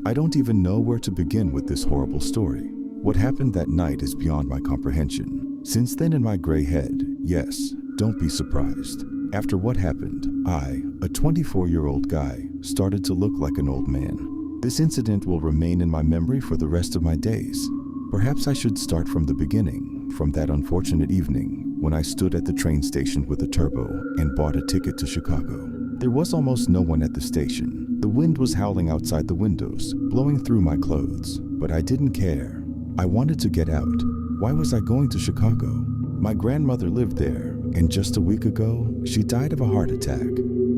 I don't even know where to begin with this horrible story. What happened that night is beyond my comprehension. Since then in my gray head, yes, don't be surprised. After what happened, I, a 24-year-old guy, started to look like an old man. This incident will remain in my memory for the rest of my days. Perhaps I should start from the beginning, from that unfortunate evening when I stood at the train station with a turbo and bought a ticket to Chicago. There was almost no one at the station. The wind was howling outside the windows, blowing through my clothes, but I didn't care. I wanted to get out. Why was I going to Chicago? My grandmother lived there, and just a week ago, she died of a heart attack.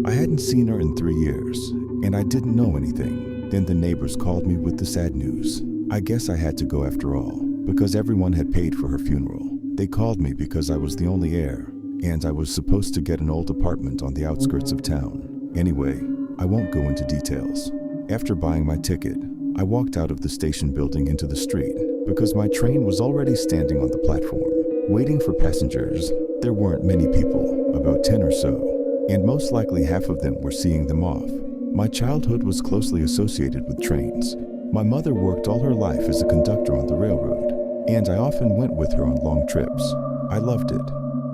I hadn't seen her in 3 years, and I didn't know anything. Then the neighbors called me with the sad news. I guess I had to go after all, because everyone had paid for her funeral. They called me because I was the only heir, and I was supposed to get an old apartment on the outskirts of town. Anyway, I won't go into details. After buying my ticket, I walked out of the station building into the street because my train was already standing on the platform, waiting for passengers. There weren't many people, about 10 or so, and most likely half of them were seeing them off. My childhood was closely associated with trains. My mother worked all her life as a conductor on the railroad, and I often went with her on long trips. I loved it.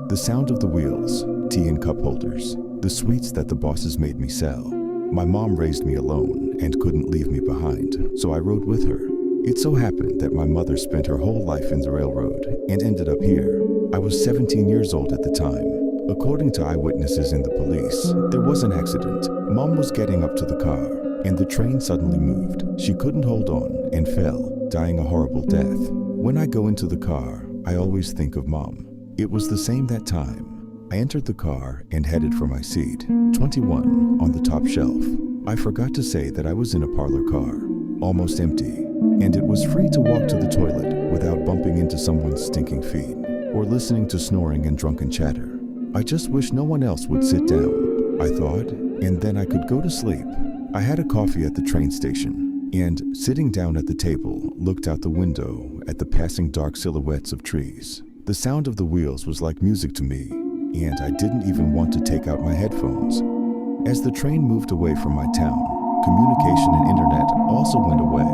The sound of the wheels, tea in cup holders, the sweets that the bosses made me sell. My mom raised me alone and couldn't leave me behind, so I rode with her. It so happened that my mother spent her whole life in the railroad and ended up here. I was 17 years old at the time. According to eyewitnesses and the police, there was an accident. Mom was getting up to the car, and the train suddenly moved. She couldn't hold on and fell, dying a horrible death. When I go into the car, I always think of Mom. It was the same that time. I entered the car and headed for my seat, 21, on the top shelf. I forgot to say that I was in a parlor car, almost empty, and it was free to walk to the toilet without bumping into someone's stinking feet or listening to snoring and drunken chatter. I just wish no one else would sit down, I thought, and then I could go to sleep. I had a coffee at the train station, and sitting down at the table, looked out the window at the passing dark silhouettes of trees. The sound of the wheels was like music to me, and I didn't even want to take out my headphones. As the train moved away from my town, communication and internet also went away,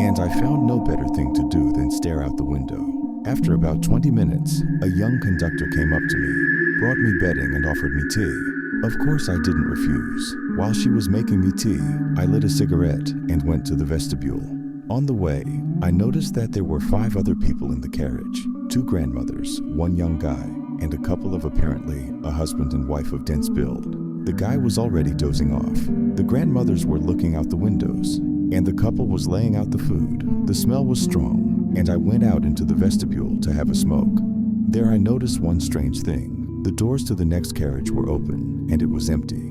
and I found no better thing to do than stare out the window. After about 20 minutes, a young conductor came up to me, brought me bedding and offered me tea. Of course I didn't refuse. While she was making me tea, I lit a cigarette and went to the vestibule. On the way, I noticed that there were 5 other people in the carriage, 2 grandmothers, 1 young guy, and a couple of apparently a husband and wife of dense build. The guy was already dozing off. The grandmothers were looking out the windows, and the couple was laying out the food. The smell was strong, and I went out into the vestibule to have a smoke. There I noticed one strange thing. The doors to the next carriage were open, and it was empty,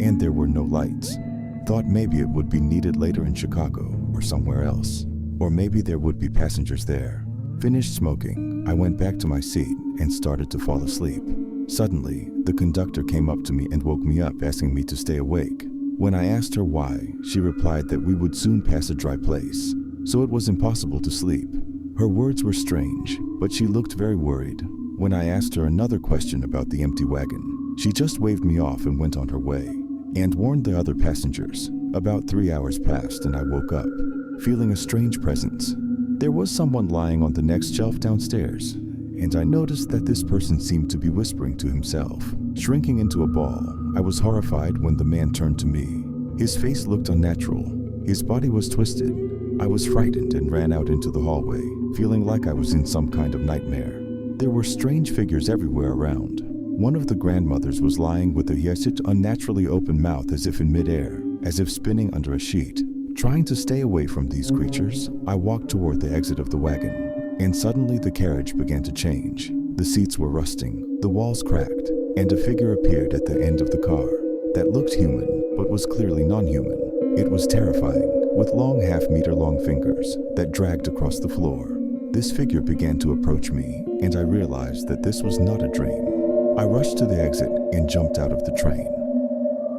and there were no lights. Thought maybe it would be needed later in Chicago or somewhere else, or maybe there would be passengers there. Finished smoking, I went back to my seat and started to fall asleep. Suddenly, the conductor came up to me and woke me up, asking me to stay awake. When I asked her why, she replied that we would soon pass a dry place, so it was impossible to sleep. Her words were strange, but she looked very worried. When I asked her another question about the empty wagon, she just waved me off and went on her way, and warned the other passengers. About 3 hours passed and I woke up, feeling a strange presence. There was someone lying on the next shelf downstairs, and I noticed that this person seemed to be whispering to himself. Shrinking into a ball, I was horrified when the man turned to me. His face looked unnatural. His body was twisted. I was frightened and ran out into the hallway, feeling like I was in some kind of nightmare. There were strange figures everywhere around. One of the grandmothers was lying with a unnaturally open mouth as if in midair, as if spinning under a sheet. Trying to stay away from these creatures, I walked toward the exit of the wagon, and suddenly the carriage began to change. The seats were rusting, the walls cracked, and a figure appeared at the end of the car that looked human, but was clearly non-human. It was terrifying, with long half-meter-long fingers that dragged across the floor. This figure began to approach me, and I realized that this was not a dream. I rushed to the exit and jumped out of the train,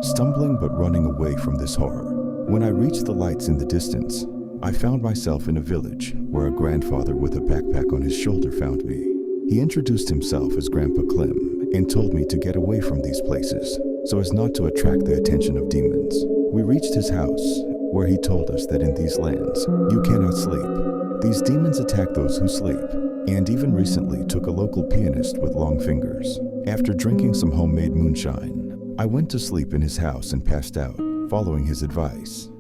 stumbling but running away from this horror. When I reached the lights in the distance, I found myself in a village where a grandfather with a backpack on his shoulder found me. He introduced himself as Grandpa Clem and told me to get away from these places so as not to attract the attention of demons. We reached his house, where he told us that in these lands, you cannot sleep. These demons attack those who sleep, and even recently took a local pianist with long fingers. After drinking some homemade moonshine, I went to sleep in his house and passed out, following his advice.